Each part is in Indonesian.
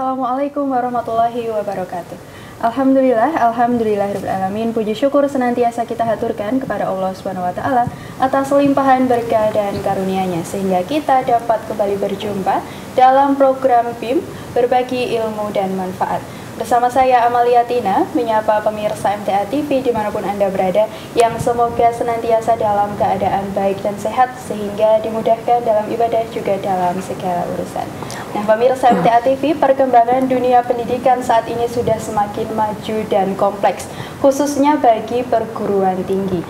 Assalamualaikum warahmatullahi wabarakatuh. Alhamdulillahirrahmanirrahim. Puji syukur senantiasa kita haturkan kepada Allah Subhanahu wa taala atas limpahan berkah dan karunia-Nya sehingga kita dapat kembali berjumpa dalam program BIM Berbagi Ilmu dan Manfaat. Bersama saya Amalia Tina, menyapa pemirsa MTA TV dimanapun Anda berada, yang semoga senantiasa dalam keadaan baik dan sehat sehingga dimudahkan dalam ibadah juga dalam segala urusan. Nah, pemirsa MTA TV, perkembangan dunia pendidikan saat ini sudah semakin maju dan kompleks, khususnya bagi perguruan tinggi.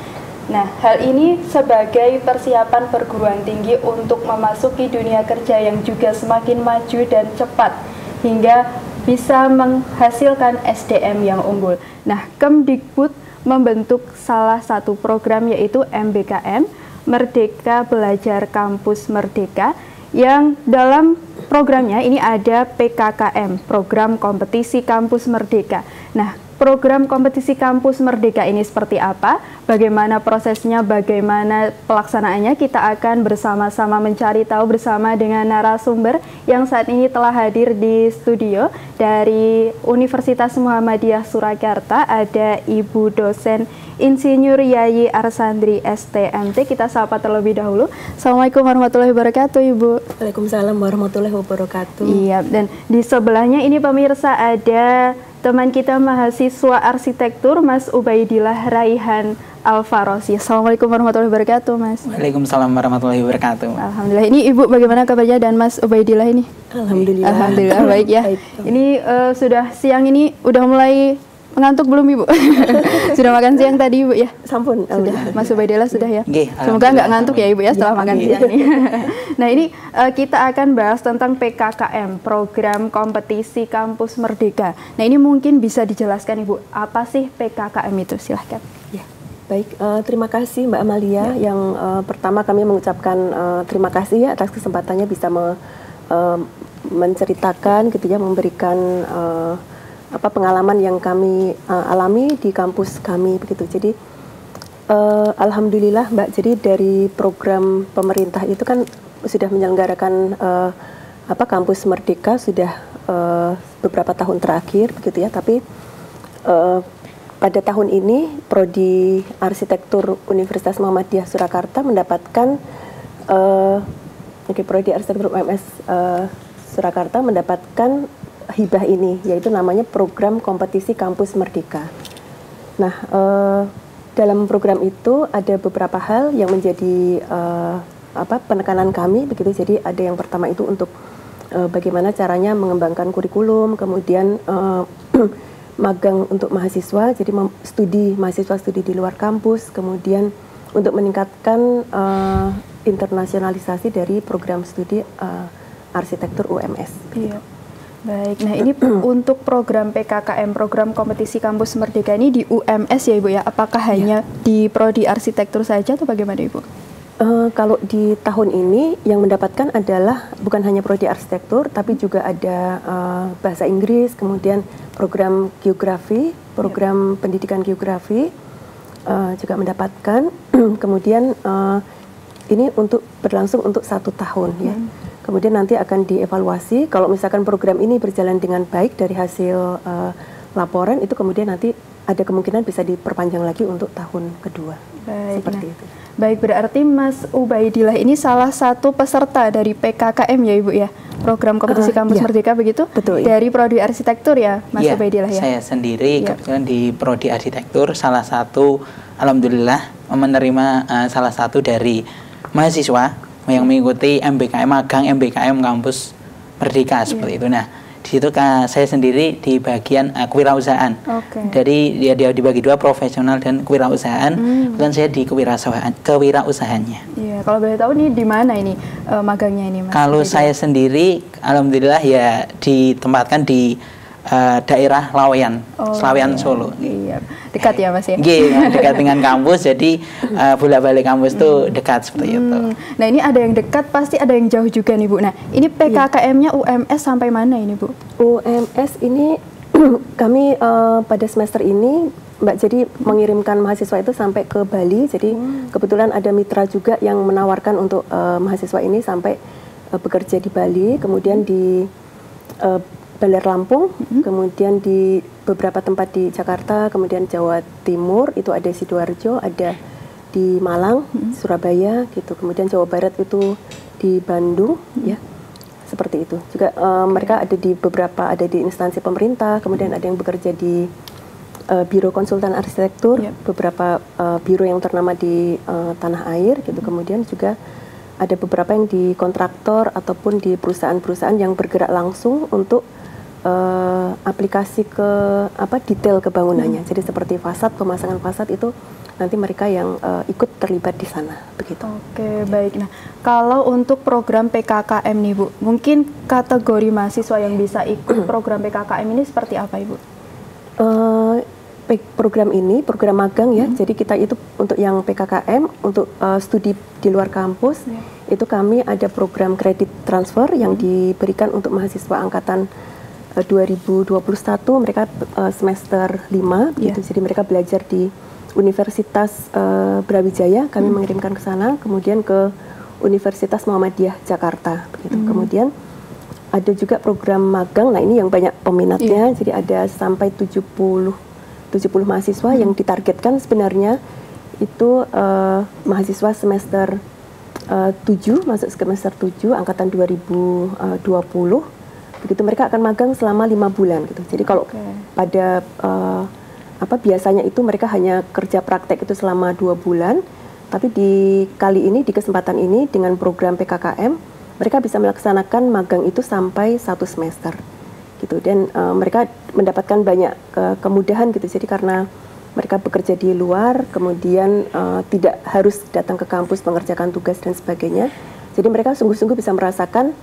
Nah, hal ini sebagai persiapan perguruan tinggi untuk memasuki dunia kerja yang juga semakin maju dan cepat hingga bisa menghasilkan SDM yang unggul. Nah, Kemdikbud membentuk salah satu program yaitu MBKM, Merdeka Belajar Kampus Merdeka, yang dalam programnya ini ada PKKM, Program Kompetisi Kampus Merdeka. Nah, program kompetisi kampus merdeka ini seperti apa, bagaimana prosesnya, bagaimana pelaksanaannya, kita akan bersama-sama mencari tahu bersama dengan narasumber yang saat ini telah hadir di studio dari Universitas Muhammadiyah Surakarta. Ada Ibu Dosen Insinyur Yayi Arsandri STMT. Kita sapa terlebih dahulu. Assalamualaikum warahmatullahi wabarakatuh, Ibu. Waalaikumsalam warahmatullahi wabarakatuh. Iya, dan di sebelahnya ini pemirsa ada teman kita mahasiswa arsitektur Mas Ubaidillah Raihan Alfarosi. Assalamualaikum warahmatullahi wabarakatuh, Mas. Waalaikumsalam warahmatullahi wabarakatuh. Alhamdulillah. Ini Ibu bagaimana kabarnya dan Mas Ubaidillah ini? Alhamdulillah. Alhamdulillah baik ya. Baik. Ini sudah siang ini udah mulai mengantuk belum, Ibu? Sudah makan siang tadi, Ibu ya? Sampun. Sudah. Mas Ubaidillah sudah ya? Nggih, semoga nggak ngantuk ya, Ibu ya setelah makan siang ini. Nah, ini kita akan bahas tentang PKKM, Program Kompetisi Kampus Merdeka. Nah, ini mungkin bisa dijelaskan, Ibu, apa sih PKKM itu? Silahkan. Ya. Baik, terima kasih Mbak Amalia. Yang pertama kami mengucapkan terima kasih ya atas kesempatannya bisa menceritakan gitu ya, memberikan pengalaman yang kami alami di kampus kami begitu. Jadi alhamdulillah Mbak, jadi dari program pemerintah itu kan sudah menyelenggarakan kampus merdeka sudah beberapa tahun terakhir begitu ya. Tapi pada tahun ini Prodi Arsitektur Universitas Muhammadiyah Surakarta mendapatkan Prodi Arsitektur UMS Surakarta mendapatkan hibah ini, yaitu namanya Program Kompetisi Kampus Merdeka. Nah, dalam program itu ada beberapa hal yang menjadi penekanan kami begitu. Jadi ada yang pertama itu untuk bagaimana caranya mengembangkan kurikulum, kemudian magang untuk mahasiswa, jadi mahasiswa studi di luar kampus, kemudian untuk meningkatkan internasionalisasi dari program studi arsitektur UMS. Iya. Baik, nah ini untuk program PKKM, Program Kompetisi Kampus Merdeka ini di UMS ya, Ibu ya? Apakah hanya di Prodi Arsitektur saja atau bagaimana, Ibu? Kalau di tahun ini yang mendapatkan adalah bukan hanya Prodi Arsitektur, tapi juga ada bahasa Inggris, kemudian program geografi, program pendidikan geografi juga mendapatkan. Kemudian ini untuk berlangsung untuk 1 tahun ya. Kemudian nanti akan dievaluasi. Kalau misalkan program ini berjalan dengan baik dari hasil laporan, itu kemudian nanti ada kemungkinan bisa diperpanjang lagi untuk tahun kedua. Baik, seperti itu. Baik, berarti Mas Ubaidillah ini salah satu peserta dari PKKM ya, Ibu ya? Program Kompetisi Kampus Merdeka begitu? Betul. Dari Prodi Arsitektur ya, Mas Ubaidillah ya? Saya sendiri kebetulan di Prodi Arsitektur, salah satu, alhamdulillah menerima salah satu dari mahasiswa yang mengikuti MBKM, magang MBKM Kampus Merdeka seperti itu. Nah, di situ saya sendiri di bagian kewirausahaan. Dari dia dibagi 2, profesional dan kewirausahaan. Dan saya di kewirausahaannya. Iya, kalau boleh tahu nih di mana ini magangnya ini, Mas? Kalau saya sendiri, alhamdulillah ya ditempatkan di daerah Laweyan, Slaweyan Solo. Iya, dekat ya, Mas ya? Iya, dekat dengan kampus, jadi bolak-balik kampus itu dekat seperti itu. Nah, ini ada yang dekat, pasti ada yang jauh juga nih, Bu. Nah, ini PKKM-nya UMS sampai mana ini, Bu? UMS ini kami pada semester ini, Mbak, jadi mengirimkan mahasiswa itu sampai ke Bali. Jadi kebetulan ada mitra juga yang menawarkan untuk mahasiswa ini sampai bekerja di Bali, kemudian di Bandar Lampung, kemudian di beberapa tempat di Jakarta, kemudian Jawa Timur itu ada Sidoarjo, ada di Malang, Surabaya gitu. Kemudian Jawa Barat itu di Bandung, ya. Seperti itu. Juga mereka ada di beberapa, ada di instansi pemerintah, kemudian ada yang bekerja di biro konsultan arsitektur, beberapa biro yang ternama di tanah air gitu. Kemudian juga ada beberapa yang di kontraktor ataupun di perusahaan-perusahaan yang bergerak langsung untuk aplikasi ke detail kebangunannya. Jadi seperti fasad, pemasangan fasad itu nanti mereka yang ikut terlibat di sana, begitu. Oke, baik. Nah, kalau untuk program PKKM nih Bu, mungkin kategori mahasiswa yang bisa ikut program PKKM ini seperti apa Ibu? Program ini program magang ya, jadi kita itu untuk yang PKKM, untuk studi di luar kampus, itu kami ada program kredit transfer yang diberikan untuk mahasiswa angkatan 2021, mereka semester 5, gitu. Jadi mereka belajar di Universitas Brawijaya, kami mengirimkan ke sana, kemudian ke Universitas Muhammadiyah Jakarta, begitu. Kemudian ada juga program magang, nah ini yang banyak peminatnya, jadi ada sampai 70 mahasiswa yang ditargetkan sebenarnya itu mahasiswa semester 7, masuk semester 7 angkatan 2020. Begitu mereka akan magang selama 5 bulan gitu. Jadi kalau pada biasanya itu mereka hanya kerja praktek itu selama 2 bulan, tapi di kesempatan ini dengan program PKKM mereka bisa melaksanakan magang itu sampai 1 semester. Gitu, dan mereka mendapatkan banyak kemudahan gitu. Jadi karena mereka bekerja di luar, kemudian tidak harus datang ke kampus mengerjakan tugas dan sebagainya. Jadi mereka sungguh-sungguh bisa merasakan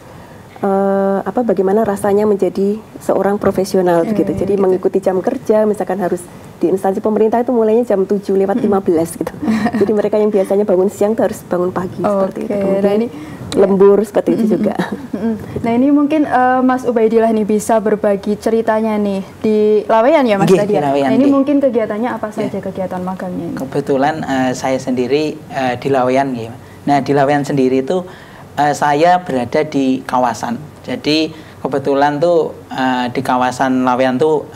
bagaimana rasanya menjadi seorang profesional begitu. Jadi mengikuti jam kerja, misalkan harus di instansi pemerintah itu mulainya jam 7:15 gitu. Jadi mereka yang biasanya bangun siang itu harus bangun pagi seperti itu. Kemudian lembur seperti itu juga. Nah ini mungkin Mas Ubaidillah nih bisa berbagi ceritanya nih di Laweyan ya Mas tadi. Nah ini mungkin kegiatannya apa saja kegiatan magangnya ini? Kebetulan saya sendiri di Laweyan ya. Nah di Laweyan sendiri itu saya berada di kawasan. Jadi kebetulan tuh di kawasan Laweyan tuh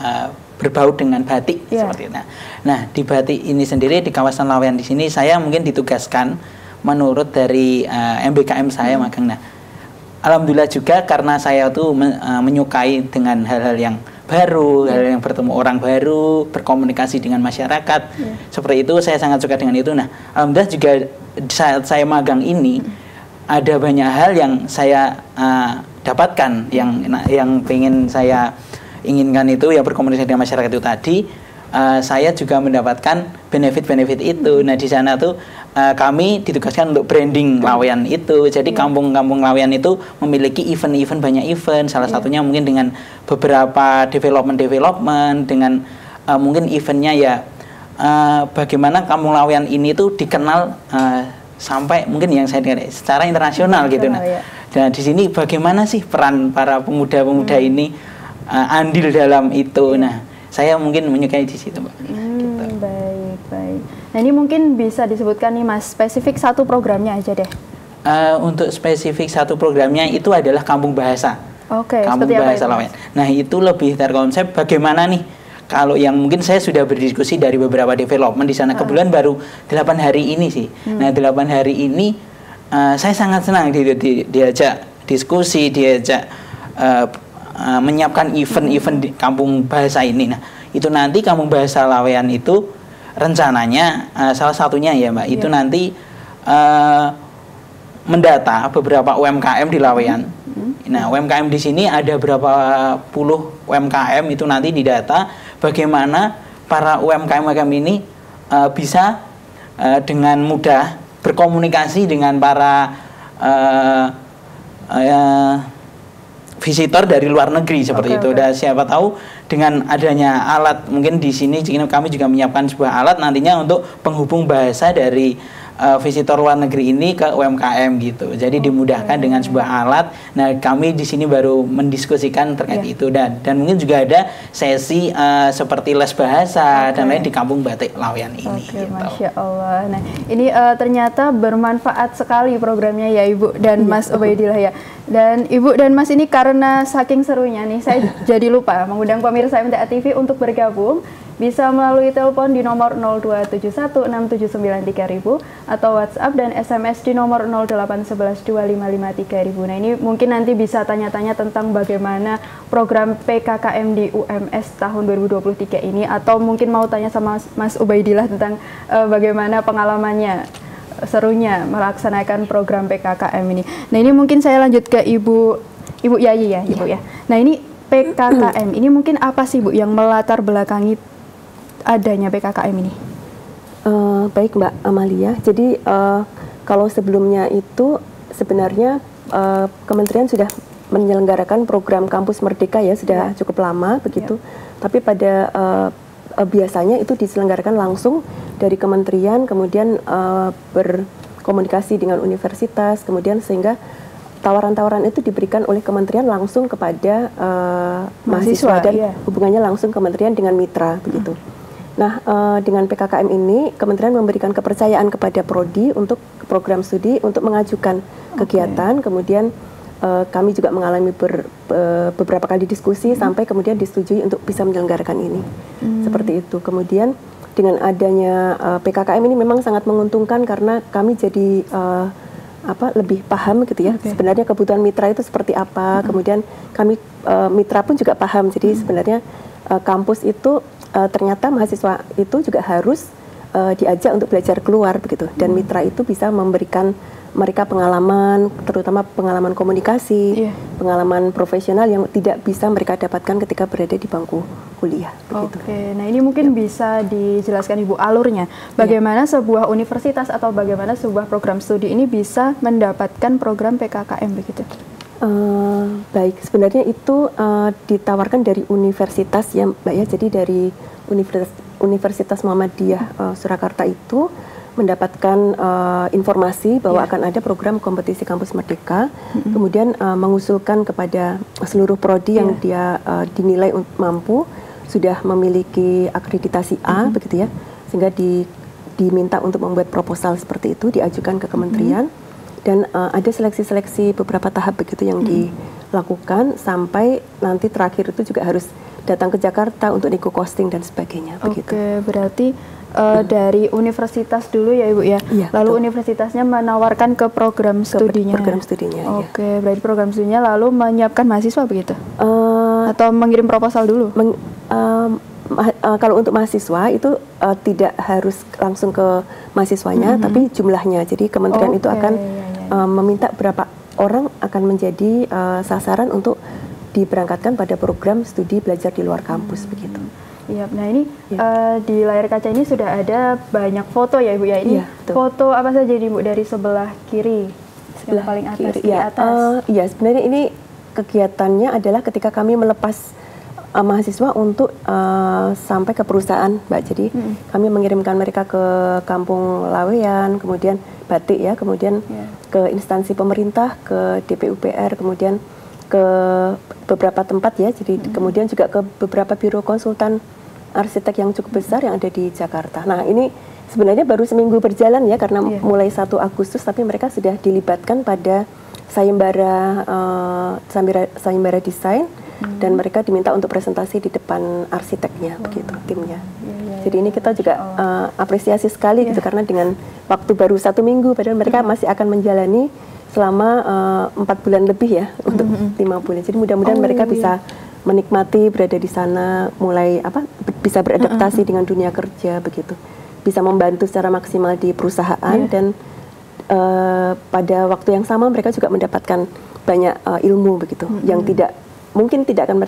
berbau dengan batik seperti itu. Nah di batik ini sendiri di kawasan Laweyan di sini saya mungkin ditugaskan menurut dari MBKM saya magang. Nah, alhamdulillah juga karena saya tuh menyukai dengan hal-hal yang baru, hal yang bertemu orang baru, berkomunikasi dengan masyarakat. Seperti itu saya sangat suka dengan itu. Nah, alhamdulillah juga saat saya magang ini ada banyak hal yang saya dapatkan yang pengen saya inginkan itu ya berkomunikasi dengan masyarakat itu tadi. Saya juga mendapatkan benefit-benefit itu. Nah, di sana tuh kami ditugaskan untuk branding Laweyan itu. Jadi kampung-kampung Laweyan itu memiliki event-event, banyak event. Salah satunya mungkin dengan beberapa development dengan mungkin eventnya ya bagaimana kampung Laweyan ini tuh dikenal sampai mungkin yang saya dengar secara internasional gitu. Nah, dan di sini bagaimana sih peran para pemuda-pemuda ini andil dalam itu. Nah, saya mungkin menyukai di situ, Mbak. Gitu. Baik. Nah ini mungkin bisa disebutkan nih Mas, spesifik satu programnya aja deh. Untuk spesifik satu programnya itu adalah Kampung Bahasa. Kampung Bahasa Laweyan. Nah itu lebih terkonsep bagaimana nih, kalau yang mungkin saya sudah berdiskusi dari beberapa development di sana, kebetulan baru 8 hari ini sih. Nah 8 hari ini saya sangat senang diajak diskusi, diajak menyiapkan event-event di Kampung Bahasa ini. Nah, itu nanti Kampung Bahasa Laweyan itu rencananya salah satunya ya Mbak, itu nanti mendata beberapa UMKM di Laweyan. Nah, UMKM di sini ada berapa puluh UMKM itu nanti didata bagaimana para UMKM ini bisa dengan mudah berkomunikasi dengan para visitor dari luar negeri seperti itu. Dan siapa tahu dengan adanya alat, mungkin di sini kami juga menyiapkan sebuah alat nantinya untuk penghubung bahasa dari visitor luar negeri ini ke UMKM gitu. Jadi dimudahkan dengan sebuah alat. Nah, kami di sini baru mendiskusikan terkait itu dan mungkin juga ada sesi seperti les bahasa dan lain di Kampung Batik Laweyan ini. Gitu. Masya Allah. Nah, ini ternyata bermanfaat sekali programnya ya Ibu dan Mas Ubaidillah ya. Dan Ibu dan Mas ini karena saking serunya nih, saya jadi lupa mengundang pemirsa MTA TV untuk bergabung. Bisa melalui telepon di nomor 02716793000 atau WhatsApp dan SMS di nomor 08112553000. Nah ini mungkin nanti bisa tanya-tanya tentang bagaimana program PKKM di UMS tahun 2023 ini, atau mungkin mau tanya sama Mas Ubaidillah tentang bagaimana pengalamannya, serunya melaksanakan program PKKM ini. Nah ini mungkin saya lanjut ke Ibu Yayi ya, Ibu ya. Nah ini PKKM ini mungkin apa sih Bu yang melatar belakangi adanya PKKM ini? Baik Mbak Amalia, jadi kalau sebelumnya itu sebenarnya Kementerian sudah menyelenggarakan program Kampus Merdeka ya, sudah cukup lama begitu. Tapi pada biasanya itu diselenggarakan langsung dari Kementerian, kemudian berkomunikasi dengan universitas, kemudian sehingga tawaran-tawaran itu diberikan oleh Kementerian langsung kepada mahasiswa dan hubungannya langsung Kementerian dengan mitra begitu. Nah, dengan PKKM ini Kementerian memberikan kepercayaan kepada prodi untuk program studi untuk mengajukan kegiatan, kemudian kami juga mengalami beberapa kali diskusi sampai kemudian disetujui untuk bisa menyelenggarakan ini. Seperti itu. Kemudian dengan adanya PKKM ini memang sangat menguntungkan karena kami jadi lebih paham gitu ya. Sebenarnya kebutuhan mitra itu seperti apa. Kemudian kami mitra pun juga paham. Jadi sebenarnya kampus itu ternyata mahasiswa itu juga harus diajak untuk belajar keluar begitu, dan mitra itu bisa memberikan mereka pengalaman, terutama pengalaman komunikasi, pengalaman profesional yang tidak bisa mereka dapatkan ketika berada di bangku kuliah. Oke, nah ini mungkin bisa dijelaskan Ibu alurnya, bagaimana sebuah universitas atau bagaimana sebuah program studi ini bisa mendapatkan program PKKM begitu? Baik, sebenarnya itu ditawarkan dari universitas ya Mbak ya, jadi dari Universitas Muhammadiyah Surakarta itu mendapatkan informasi bahwa akan ada program kompetisi kampus merdeka, kemudian mengusulkan kepada seluruh prodi yang dia dinilai mampu, sudah memiliki akreditasi A begitu ya, sehingga diminta untuk membuat proposal seperti itu, diajukan ke kementerian. Dan ada seleksi-seleksi beberapa tahap begitu yang dilakukan sampai nanti terakhir itu juga harus datang ke Jakarta untuk nego costing dan sebagainya. Begitu. Oke, berarti dari universitas dulu ya Ibu ya. Lalu betul. Universitasnya menawarkan ke program studinya. Program studinya. Oke, berarti program studinya lalu menyiapkan mahasiswa begitu? Atau mengirim proposal dulu? Kalau untuk mahasiswa itu tidak harus langsung ke mahasiswanya, tapi jumlahnya. Jadi kementerian itu akan meminta berapa orang akan menjadi sasaran untuk diberangkatkan pada program studi belajar di luar kampus begitu. Iya, nah ini di layar kaca ini sudah ada banyak foto ya Ibu ya. Ini foto apa saja nih Bu dari sebelah kiri, sebelah paling atas, kiri atas? Iya, sebenarnya ini kegiatannya adalah ketika kami melepas mahasiswa untuk sampai ke perusahaan, Mbak. Jadi kami mengirimkan mereka ke Kampung Laweyan, kemudian Batik ya, kemudian ke instansi pemerintah, ke DPUPR, kemudian ke beberapa tempat ya. Jadi kemudian juga ke beberapa biro konsultan arsitek yang cukup besar yang ada di Jakarta. Nah ini sebenarnya baru seminggu berjalan ya, karena mulai 1 Agustus, tapi mereka sudah dilibatkan pada sayembara desain. Dan mereka diminta untuk presentasi di depan arsiteknya begitu timnya. Jadi ini kita juga apresiasi sekali gitu, karena dengan waktu baru 1 minggu, padahal mereka masih akan menjalani selama 4 bulan lebih ya, untuk 5 bulan. Jadi mudah-mudahan mereka bisa menikmati berada di sana, mulai bisa beradaptasi dengan dunia kerja begitu, bisa membantu secara maksimal di perusahaan dan pada waktu yang sama mereka juga mendapatkan banyak ilmu begitu yang mungkin tidak akan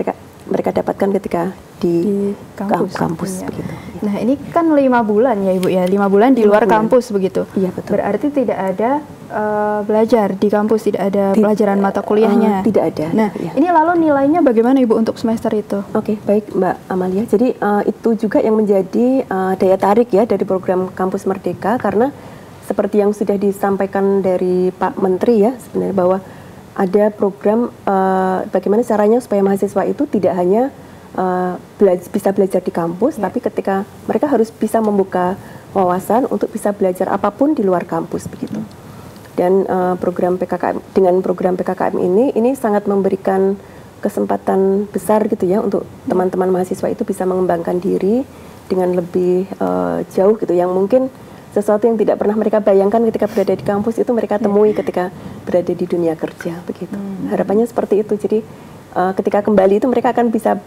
mereka dapatkan ketika di kampus begitu. Nah ini kan 5 bulan ya Ibu ya, 5 bulan di luar kampus begitu. Iya betul. Berarti tidak ada belajar di kampus, tidak ada pelajaran mata kuliahnya. Tidak ada. Nah ini lalu nilainya bagaimana Ibu untuk semester itu? Oke, baik Mbak Amalia. Jadi itu juga yang menjadi daya tarik ya dari program Kampus Merdeka, karena seperti yang sudah disampaikan dari Pak Menteri ya sebenarnya, bahwa ada program bagaimana caranya supaya mahasiswa itu tidak hanya bisa belajar di kampus, tapi ketika mereka harus bisa membuka wawasan untuk bisa belajar apapun di luar kampus begitu. Dan program PKKM dengan program PKKM ini sangat memberikan kesempatan besar gitu ya untuk teman-teman mahasiswa itu bisa mengembangkan diri dengan lebih jauh gitu, yang mungkin sesuatu yang tidak pernah mereka bayangkan ketika berada di kampus itu mereka temui ketika berada di dunia kerja begitu. Harapannya seperti itu. Jadi ketika kembali itu mereka akan bisa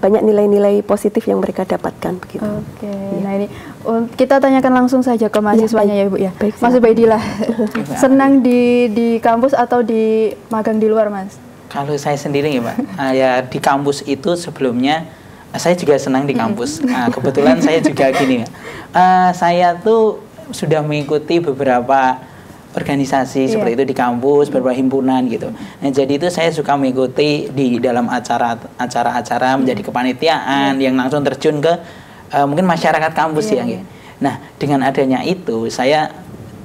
banyak nilai-nilai positif yang mereka dapatkan begitu. Oke. Nah ini kita tanyakan langsung saja ke mahasiswanya ya, Ibu ya. Baik, Mas Ubaidillah, senang di kampus atau di magang di luar, Mas? Kalau saya sendiri ya Pak, ya di kampus itu sebelumnya saya juga senang di kampus. Kebetulan saya juga gini, saya tuh sudah mengikuti beberapa organisasi seperti itu di kampus, beberapa himpunan gitu. Nah, jadi itu saya suka mengikuti di dalam acara-acara menjadi kepanitiaan yang langsung terjun ke mungkin masyarakat kampus ya. Gitu. Nah, dengan adanya itu saya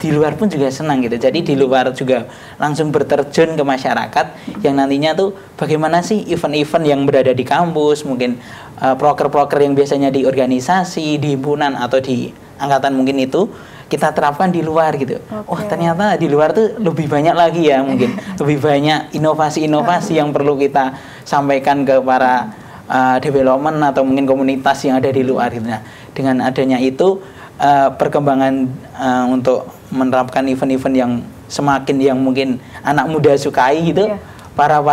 di luar pun juga senang gitu. Jadi di luar juga langsung berterjun ke masyarakat yang nantinya tuh bagaimana sih event-event yang berada di kampus, mungkin proker-proker yang biasanya di organisasi, di himpunan atau di angkatan mungkin itu kita terapkan di luar gitu. Oh ternyata di luar tuh lebih banyak lagi ya, mungkin lebih banyak inovasi-inovasi yang perlu kita sampaikan ke para development atau mungkin komunitas yang ada di luar gitu. Nah, dengan adanya itu perkembangan untuk menerapkan event-event yang semakin yang mungkin anak muda sukai gitu, para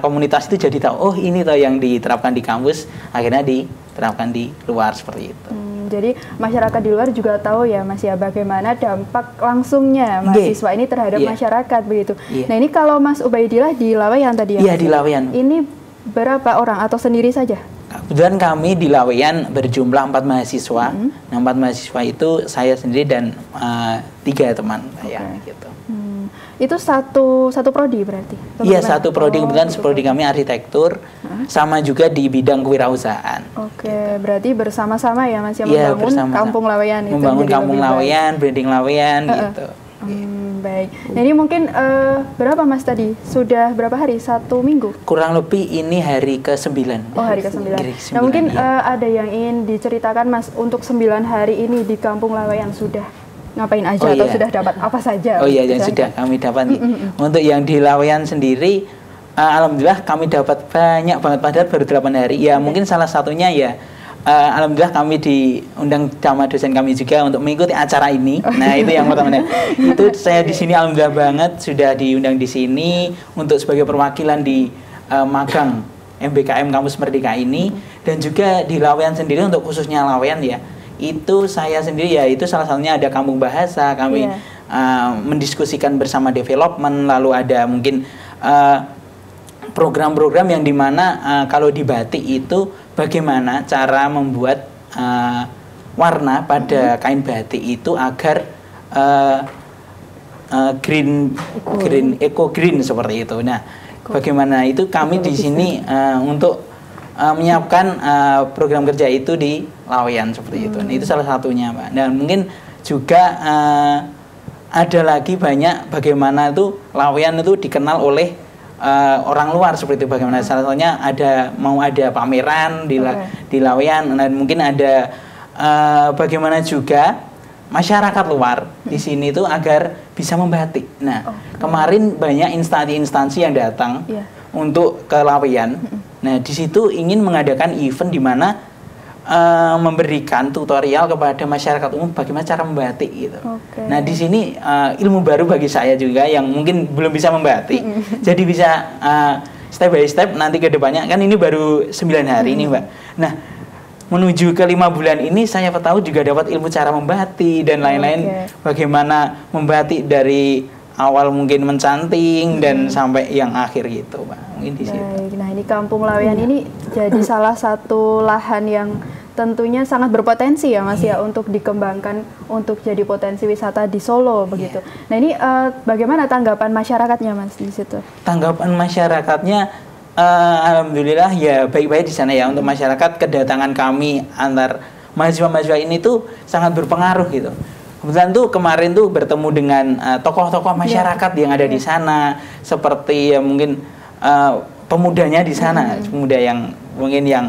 komunitas itu jadi tahu, oh ini toh yang diterapkan di kampus akhirnya diterapkan di luar seperti itu. Jadi masyarakat di luar juga tahu ya Mas ya bagaimana dampak langsungnya mahasiswa ini terhadap masyarakat begitu. Nah ini kalau Mas Ubaidillah di Laweyan tadi ya? Iya di Laweyan. Ini berapa orang atau sendiri saja? Kebetulan kami di Laweyan berjumlah 4 mahasiswa. Nah 4 mahasiswa itu saya sendiri dan 3 teman saya gitu. Itu satu prodi berarti? Iya satu prodi, kebetulan prodi kami arsitektur, sama juga di bidang kewirausahaan. Oke, gitu. Berarti bersama-sama ya Mas yang membangun Kampung Laweyan itu. Membangun Kampung Laweyan, branding Laweyan gitu. Baik, nah ini mungkin berapa Mas tadi? Sudah berapa hari? 1 minggu? Kurang lebih ini hari ke-9. Oh hari ke-9. Nah mungkin ada yang ingin diceritakan Mas untuk 9 hari ini di Kampung Laweyan sudah ngapain aja atau sudah dapat apa saja? Oh iya, yang sudah kami dapat. Untuk yang di Laweyan sendiri, alhamdulillah kami dapat banyak banget, padahal baru 8 hari. Ya mungkin salah satunya ya, alhamdulillah kami diundang sama dosen kami juga untuk mengikuti acara ini. Nah itu yang pertama. Itu saya di sini alhamdulillah banget sudah diundang di sini untuk sebagai perwakilan di magang MBKM Kampus Merdeka ini, dan juga di Laweyan sendiri untuk khususnya Laweyan ya. Itu saya sendiri ya, itu salah satunya ada kampung bahasa, kami mendiskusikan bersama development, lalu ada mungkin program-program yang dimana kalau di batik itu bagaimana cara membuat warna pada kain batik itu agar eco green seperti itu. Nah, bagaimana itu kami di sini untuk menyiapkan program kerja itu di Laweyan seperti itu. Nah, itu salah satunya, Pak. Dan mungkin juga ada lagi banyak bagaimana itu Laweyan itu dikenal oleh orang luar seperti itu. Bagaimana salah satunya ada pameran di Laweyan, dan mungkin ada bagaimana juga masyarakat luar di sini itu agar bisa membatik. Nah, kemarin banyak instansi yang datang untuk ke Laweyan. Nah, di situ ingin mengadakan event di mana memberikan tutorial kepada masyarakat umum bagaimana cara membatik gitu. Nah, di sini ilmu baru bagi saya juga yang mungkin belum bisa membatik. Jadi bisa step by step nanti ke depannya, kan ini baru 9 hari ini, Mbak. Nah, menuju ke 5 bulan ini saya tahu juga dapat ilmu cara membatik dan lain-lain. Bagaimana membatik dari awal mungkin mencanting dan sampai yang akhir gitu, Pak. Mungkin di situ. Nah, ini Kampung Laweyan ini jadi salah satu lahan yang tentunya sangat berpotensi ya Mas ya untuk dikembangkan untuk jadi potensi wisata di Solo begitu. Nah, ini bagaimana tanggapan masyarakatnya Mas di situ? Tanggapan masyarakatnya alhamdulillah ya baik-baik di sana ya. Untuk masyarakat, kedatangan kami antar mahasiswa-mahasiswa ini tuh sangat berpengaruh gitu. Kebetulan tuh kemarin tuh bertemu dengan tokoh-tokoh masyarakat yang ada di sana, seperti ya mungkin pemudanya di sana, pemuda yang mungkin yang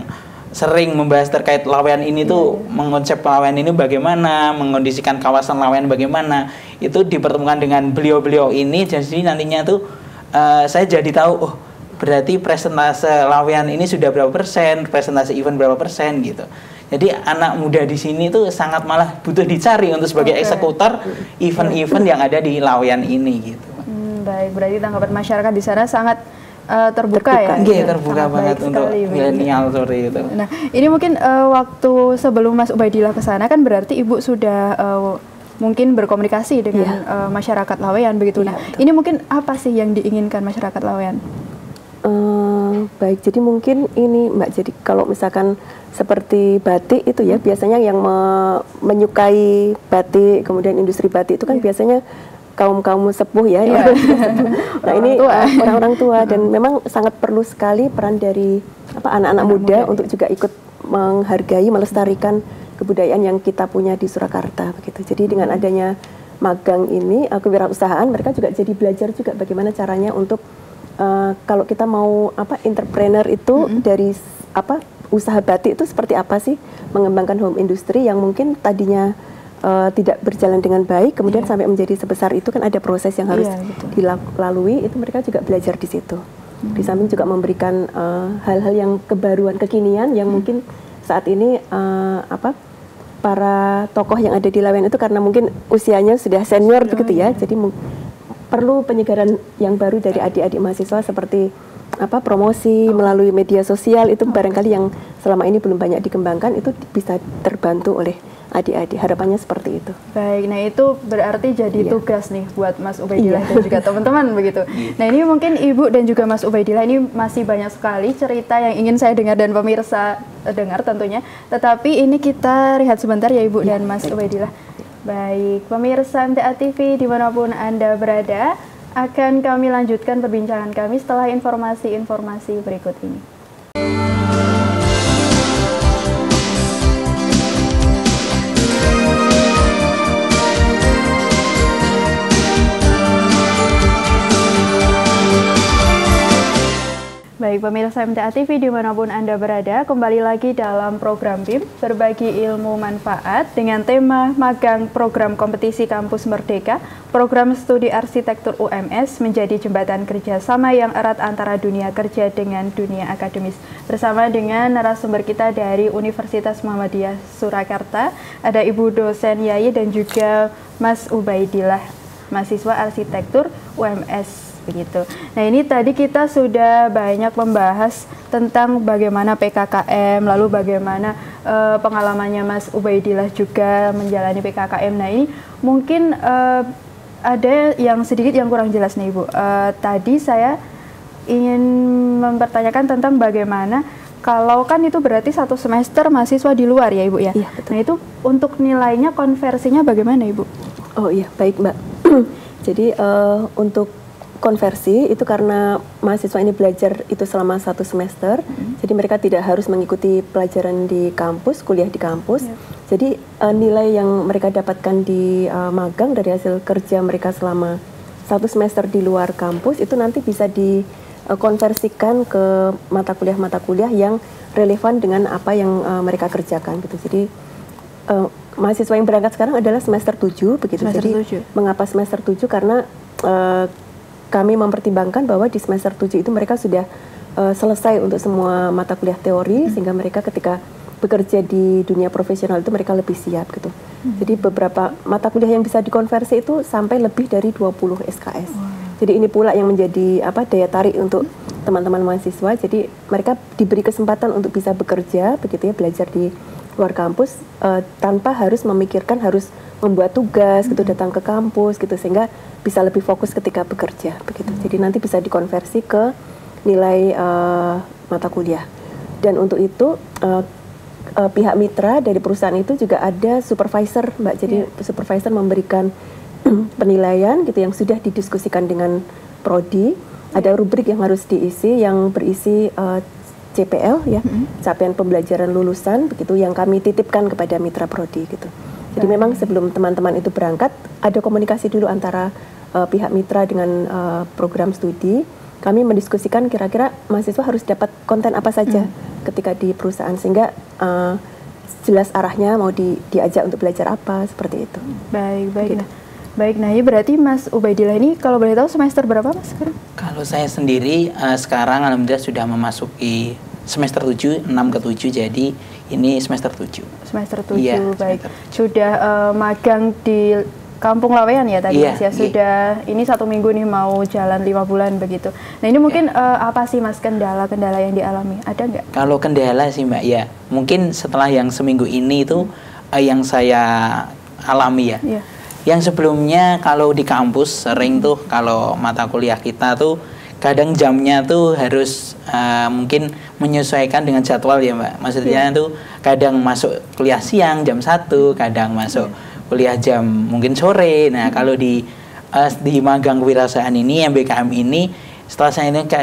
sering membahas terkait Laweyan ini tuh mengonsep Laweyan ini bagaimana, mengondisikan kawasan Laweyan bagaimana, itu dipertemukan dengan beliau-beliau ini. Jadi nantinya tuh saya jadi tahu, oh berarti presentase Laweyan ini sudah berapa persen, presentase event berapa persen gitu. Jadi anak muda di sini tuh sangat malah butuh dicari untuk sebagai eksekutor event-event yang ada di Laweyan ini gitu. Baik, berarti tanggapan masyarakat di sana sangat terbuka ya? Iya, terbuka banget untuk milenial seperti itu. Nah, ini mungkin waktu sebelum Mas Ubaidillah ke sana kan berarti Ibu sudah mungkin berkomunikasi dengan masyarakat Laweyan begitu. Nah, ini mungkin apa sih yang diinginkan masyarakat Laweyan? Baik, jadi mungkin ini Mbak, jadi kalau misalkan seperti batik itu ya, biasanya yang menyukai batik, kemudian industri batik itu kan biasanya kaum sepuh ya. Nah ini orang-orang tua dan memang sangat perlu sekali peran dari anak-anak muda untuk juga ikut menghargai, melestarikan kebudayaan yang kita punya di Surakarta begitu. Jadi dengan adanya magang ini, kewirausahaan, mereka juga jadi belajar juga bagaimana caranya untuk kalau kita mau entrepreneur itu dari usaha batik itu seperti apa sih, mengembangkan home industry yang mungkin tadinya tidak berjalan dengan baik, kemudian sampai menjadi sebesar itu kan ada proses yang harus dilalui, itu mereka juga belajar di situ. Di samping juga memberikan hal-hal yang kebaruan, kekinian yang mungkin saat ini para tokoh yang ada di Laweyan itu karena mungkin usianya sudah senior begitu ya, jadi perlu penyegaran yang baru dari adik-adik mahasiswa seperti promosi melalui media sosial itu barangkali yang selama ini belum banyak dikembangkan, itu bisa terbantu oleh adik-adik. Harapannya seperti itu. Baik, nah itu berarti jadi tugas nih buat Mas Ubaidillah dan juga teman-teman begitu. Nah ini mungkin Ibu dan juga Mas Ubaidillah ini masih banyak sekali cerita yang ingin saya dengar dan pemirsa dengar tentunya. Tetapi ini kita rehat sebentar ya Ibu dan Mas Ubaidillah. Baik, pemirsa MTA TV dimanapun Anda berada, akan kami lanjutkan perbincangan kami setelah informasi-informasi berikut ini. Baik, pemirsa MTA TV dimanapun Anda berada, kembali lagi dalam program BIM Berbagi Ilmu Manfaat dengan tema Magang Program Kompetisi Kampus Merdeka, Program Studi Arsitektur UMS menjadi jembatan kerjasama yang erat antara dunia kerja dengan dunia akademis. Bersama dengan narasumber kita dari Universitas Muhammadiyah Surakarta, ada Ibu dosen Yayi dan juga Mas Ubaidillah, mahasiswa Arsitektur UMS. Begitu. Nah ini tadi kita sudah banyak membahas tentang bagaimana PKKM, lalu bagaimana pengalamannya Mas Ubaidillah juga menjalani PKKM. Nah ini mungkin ada yang sedikit yang kurang jelas nih Ibu. Tadi saya ingin mempertanyakan tentang bagaimana kalau kan itu berarti 1 semester mahasiswa di luar ya Ibu ya. Iya, betul. Nah itu untuk nilainya konversinya bagaimana Ibu? Oh iya, baik Mbak. Jadi untuk konversi itu karena mahasiswa ini belajar itu selama 1 semester, jadi mereka tidak harus mengikuti pelajaran di kampus, kuliah di kampus. Jadi nilai yang mereka dapatkan di magang dari hasil kerja mereka selama 1 semester di luar kampus itu nanti bisa dikonversikan ke mata kuliah yang relevan dengan apa yang mereka kerjakan gitu. Jadi mahasiswa yang berangkat sekarang adalah semester 7 begitu. Mengapa semester 7? Karena kami mempertimbangkan bahwa di semester 7 itu mereka sudah selesai untuk semua mata kuliah teori, sehingga mereka ketika bekerja di dunia profesional itu mereka lebih siap gitu. Jadi beberapa mata kuliah yang bisa dikonversi itu sampai lebih dari 20 SKS. Jadi ini pula yang menjadi daya tarik untuk teman-teman mahasiswa. Jadi mereka diberi kesempatan untuk bisa bekerja begitu ya, belajar di luar kampus tanpa harus memikirkan harus membuat tugas gitu, datang ke kampus gitu, sehingga bisa lebih fokus ketika bekerja begitu. Jadi nanti bisa dikonversi ke nilai mata kuliah. Dan untuk itu pihak mitra dari perusahaan itu juga ada supervisor Mbak. Jadi supervisor memberikan penilaian gitu yang sudah didiskusikan dengan prodi. Ada rubrik yang harus diisi yang berisi CPL ya, capaian pembelajaran lulusan begitu, yang kami titipkan kepada mitra prodi gitu. Jadi memang sebelum teman-teman itu berangkat ada komunikasi dulu antara pihak mitra dengan program studi kami mendiskusikan kira-kira mahasiswa harus dapat konten apa saja ketika di perusahaan, sehingga jelas arahnya mau diajak untuk belajar apa, seperti itu. Baik. Nah, ini berarti Mas Ubaidillah ini kalau boleh tahu semester berapa Mas sekarang? Kalau saya sendiri sekarang alhamdulillah sudah memasuki semester 7, 6 ke 7, jadi ini semester 7. Semester 7, iya, baik. semester 7. Sudah magang di Kampung Laweyan ya tadi iya, Mas ya, sudah ini 1 minggu nih mau jalan 5 bulan begitu. Nah ini mungkin apa sih Mas kendala-kendala yang dialami, ada nggak? Kalau kendala sih Mbak, ya mungkin setelah yang seminggu ini itu yang saya alami ya. Iya. Yang sebelumnya kalau di kampus sering tuh kalau mata kuliah kita tuh kadang jamnya tuh harus mungkin menyesuaikan dengan jadwal ya Mbak. Maksudnya tuh kadang masuk kuliah siang jam 1, kadang masuk kuliah jam mungkin sore. Nah, kalau di magang kewirausahaan ini, MBKM ini, setelah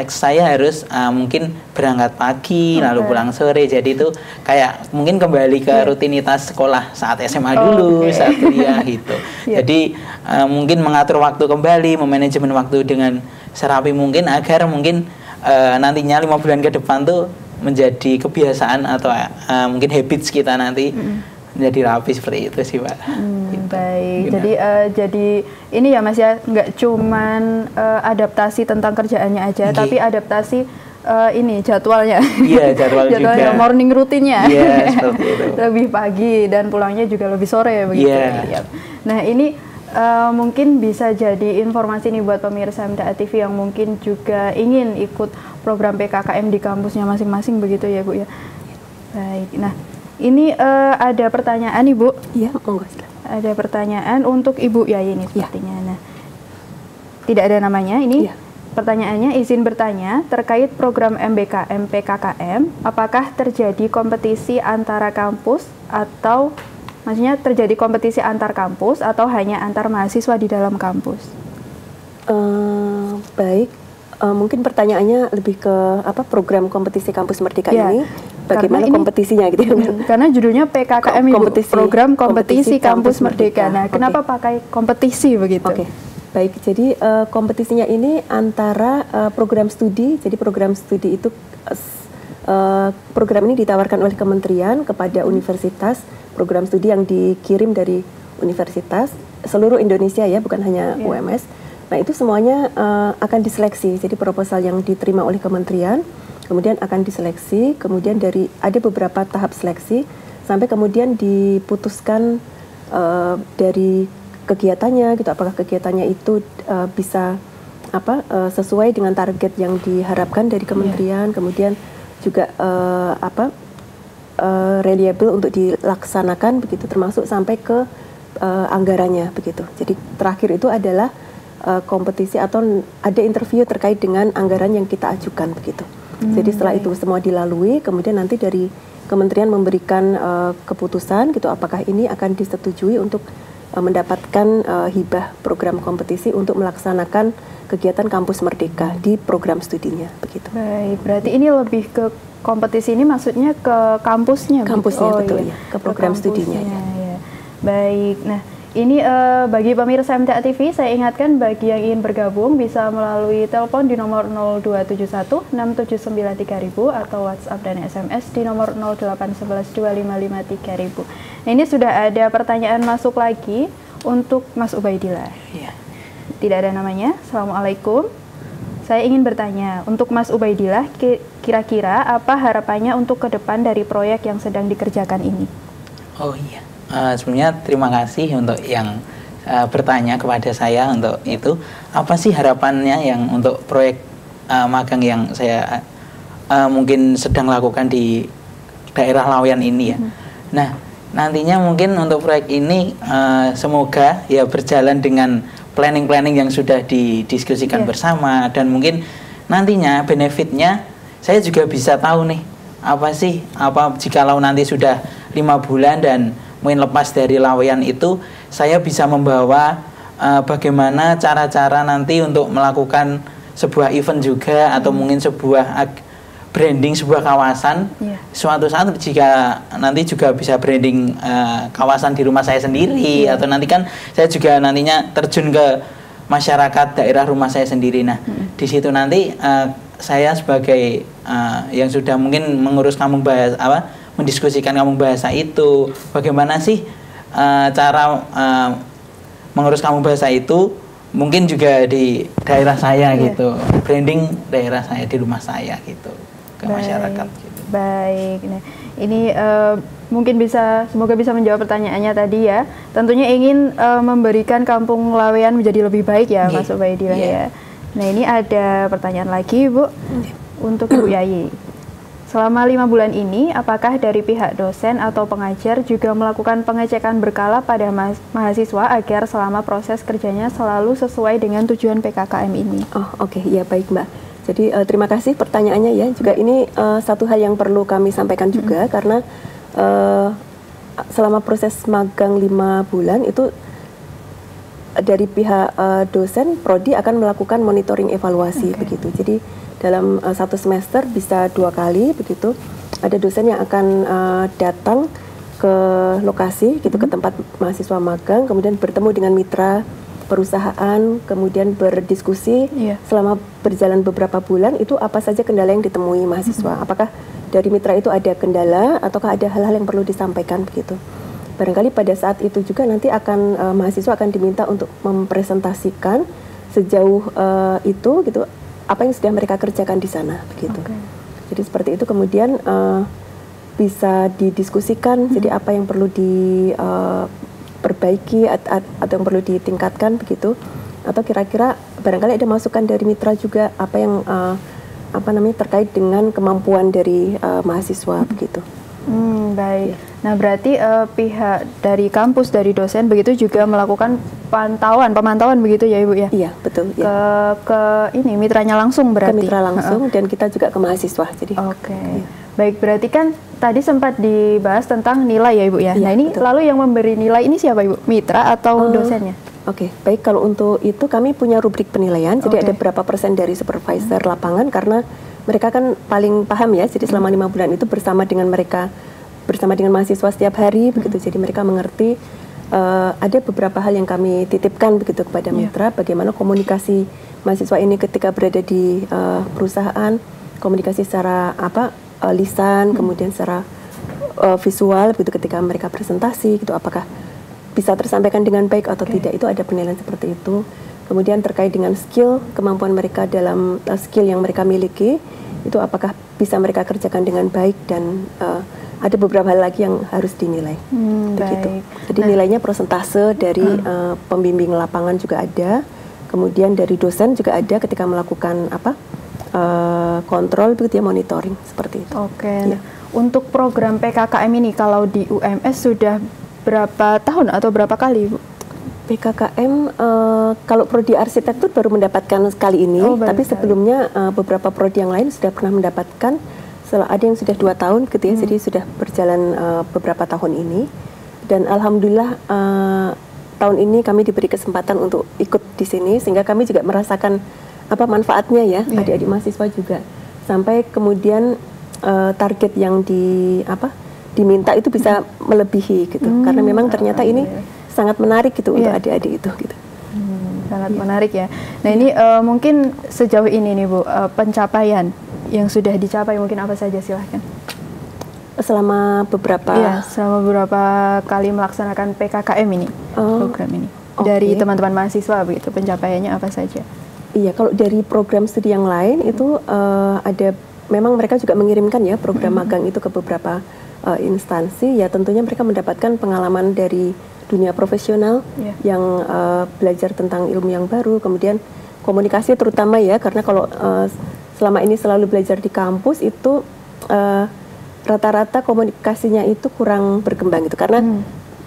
saya harus mungkin berangkat pagi lalu pulang sore. Jadi itu kayak mungkin kembali ke rutinitas sekolah saat SMA dulu, saat kuliah gitu. Jadi mungkin mengatur waktu kembali, memanajemen waktu dengan serapi mungkin agar mungkin nantinya 5 bulan ke depan tuh menjadi kebiasaan atau mungkin habits kita nanti menjadi rapi seperti itu sih Pak. Gitu. Baik, jadi ini ya Mas ya, nggak cuman adaptasi tentang kerjaannya aja, tapi adaptasi ini jadwalnya. Iya, jadwalnya juga. Morning rutinnya. Iya, seperti itu. Lebih pagi dan pulangnya juga lebih sore begitu. Iya. Nah, ini mungkin bisa jadi informasi nih buat pemirsa MTA TV yang mungkin juga ingin ikut program PKKM di kampusnya masing-masing begitu ya Bu ya. Baik. Nah, ini ada pertanyaan Ibu. Iya, monggo. Ada pertanyaan untuk Ibu Yayi ini sepertinya. Nah, tidak ada namanya ini. Pertanyaannya, izin bertanya terkait program MBKM PKKM, apakah terjadi kompetisi antara kampus atau maksudnya terjadi kompetisi antar kampus atau hanya antar mahasiswa di dalam kampus? Baik, mungkin pertanyaannya lebih ke apa program kompetisi kampus Merdeka ini, bagaimana kompetisinya gitu ya? Karena judulnya PKKM program kompetisi kampus Merdeka. Nah, kenapa pakai kompetisi begitu? Baik, jadi kompetisinya ini antara program studi. Jadi program studi itu program ini ditawarkan oleh kementerian kepada universitas. Program studi yang dikirim dari universitas seluruh Indonesia ya, bukan hanya UMS. Nah, itu semuanya akan diseleksi. Jadi proposal yang diterima oleh kementerian kemudian akan diseleksi, kemudian ada beberapa tahap seleksi sampai kemudian diputuskan dari kegiatannya gitu, apakah kegiatannya itu bisa sesuai dengan target yang diharapkan dari kementerian, kemudian juga reliable untuk dilaksanakan begitu, termasuk sampai ke anggarannya begitu. Jadi terakhir itu adalah kompetisi atau ada interview terkait dengan anggaran yang kita ajukan begitu. Jadi setelah itu semua dilalui, kemudian nanti dari kementerian memberikan keputusan gitu, apakah ini akan disetujui untuk mendapatkan hibah program kompetisi untuk melaksanakan kegiatan kampus Merdeka di program studinya begitu. Baik, berarti ini lebih ke kompetisi ini maksudnya ke kampusnya? Kampusnya betul ya, ke program studinya ya. Baik, nah ini bagi pemirsa MTA TV saya ingatkan bagi yang ingin bergabung bisa melalui telepon di nomor 0271 679 3000 atau WhatsApp dan SMS di nomor 0811 255 3000. Nah, ini sudah ada pertanyaan masuk lagi untuk Mas Ubaidillah. Tidak ada namanya. Assalamualaikum. Saya ingin bertanya, untuk Mas Ubaidillah, kira-kira apa harapannya untuk ke depan dari proyek yang sedang dikerjakan ini? Oh iya, sebelumnya terima kasih untuk yang bertanya kepada saya untuk itu. Apa sih harapannya yang untuk proyek magang yang saya mungkin sedang lakukan di daerah Laweyan ini ya. Nah, nantinya mungkin untuk proyek ini semoga ya berjalan dengan planning-planning yang sudah didiskusikan bersama, dan mungkin nantinya benefitnya saya juga bisa tahu nih apa jikalau nanti sudah 5 bulan dan mungkin lepas dari Laweyan itu saya bisa membawa bagaimana cara-cara nanti untuk melakukan sebuah event juga atau mungkin sebuah branding sebuah kawasan. Suatu saat jika nanti juga bisa branding kawasan di rumah saya sendiri, atau nanti kan saya juga nantinya terjun ke masyarakat daerah rumah saya sendiri. Nah, di situ nanti saya sebagai yang sudah mungkin mengurus kampung bahasa mendiskusikan kampung bahasa itu, bagaimana sih cara mengurus kampung bahasa itu mungkin juga di daerah saya gitu, branding daerah saya di rumah saya gitu ke masyarakat gitu. Baik. Nah, ini mungkin semoga bisa menjawab pertanyaannya tadi ya. Tentunya ingin memberikan Kampung Laweyan menjadi lebih baik ya, Mas Ubaidillah ya. Nah, ini ada pertanyaan lagi, Bu, untuk Bu Yayi. Selama 5 bulan ini, apakah dari pihak dosen atau pengajar juga melakukan pengecekan berkala pada mahasiswa agar selama proses kerjanya selalu sesuai dengan tujuan PKKM ini? Oh, oke. Ya, baik, Mbak. Jadi terima kasih pertanyaannya ya. Juga ini satu hal yang perlu kami sampaikan juga karena selama proses magang 5 bulan itu dari pihak dosen prodi akan melakukan monitoring evaluasi begitu. Jadi dalam satu semester bisa 2 kali begitu. Ada dosen yang akan datang ke lokasi gitu ke tempat mahasiswa magang, kemudian bertemu dengan mitra perusahaan, kemudian berdiskusi selama berjalan beberapa bulan itu apa saja kendala yang ditemui mahasiswa. Apakah dari mitra itu ada kendala ataukah ada hal-hal yang perlu disampaikan begitu. Barangkali pada saat itu juga nanti akan mahasiswa akan diminta untuk mempresentasikan sejauh itu gitu apa yang sudah mereka kerjakan di sana begitu. Jadi seperti itu kemudian bisa didiskusikan. Jadi apa yang perlu diperbaiki atau yang perlu ditingkatkan begitu. Atau kira-kira barangkali ada masukan dari mitra juga apa yang terkait dengan kemampuan dari mahasiswa begitu. Baik. Nah, berarti pihak dari kampus, dari dosen begitu juga melakukan pemantauan begitu ya, Ibu ya? Iya, betul. Ke ini mitranya langsung berarti? Ke mitra langsung dan kita juga ke mahasiswa. Jadi. Oke. Baik, berarti kan tadi sempat dibahas tentang nilai ya, Ibu ya? Nah, ini betul. Lalu yang memberi nilai ini siapa, Ibu? Mitra atau dosennya? Oke, baik. Kalau untuk itu kami punya rubrik penilaian. Jadi ada berapa persen dari supervisor lapangan karena mereka kan paling paham ya. Jadi selama 5 bulan itu bersama dengan mahasiswa setiap hari begitu. Jadi mereka mengerti ada beberapa hal yang kami titipkan begitu kepada mitra, bagaimana komunikasi mahasiswa ini ketika berada di perusahaan, komunikasi secara lisan, kemudian secara visual begitu ketika mereka presentasi gitu, apakah bisa tersampaikan dengan baik atau tidak, itu ada penilaian seperti itu. Kemudian terkait dengan skill, kemampuan mereka dalam skill yang mereka miliki, itu apakah bisa mereka kerjakan dengan baik dan ada beberapa hal lagi yang harus dinilai. Begitu. Jadi nilainya prosentase dari pembimbing lapangan juga ada, kemudian dari dosen juga ada ketika melakukan kontrol begitu ya, monitoring seperti itu. Oke. Nah, untuk program PKKM ini kalau di UMS sudah berapa tahun atau berapa kali, Bu? PKKM kalau prodi arsitektur baru mendapatkan sekali ini, tapi sebelumnya beberapa prodi yang lain sudah pernah mendapatkan. Ada yang sudah 2 tahun gitu ya, jadi sudah berjalan beberapa tahun ini. Dan alhamdulillah tahun ini kami diberi kesempatan untuk ikut di sini, sehingga kami juga merasakan manfaatnya ya, adik-adik mahasiswa juga. Sampai kemudian target yang diminta itu bisa melebihi gitu, karena memang ternyata ini sangat menarik gitu untuk adik-adik itu gitu. Sangat menarik ya. Nah ini mungkin sejauh ini nih Bu, pencapaian yang sudah dicapai mungkin apa saja, silahkan. Selama beberapa kali melaksanakan PKKM ini, program ini, dari teman-teman mahasiswa begitu, pencapaiannya apa saja? Iya, kalau dari program studi yang lain itu ada, memang mereka juga mengirimkan ya program magang itu ke beberapa instansi, ya tentunya mereka mendapatkan pengalaman dari dunia profesional yang belajar tentang ilmu yang baru, kemudian komunikasi terutama ya, karena kalau selama ini selalu belajar di kampus itu rata-rata komunikasinya itu kurang berkembang gitu, karena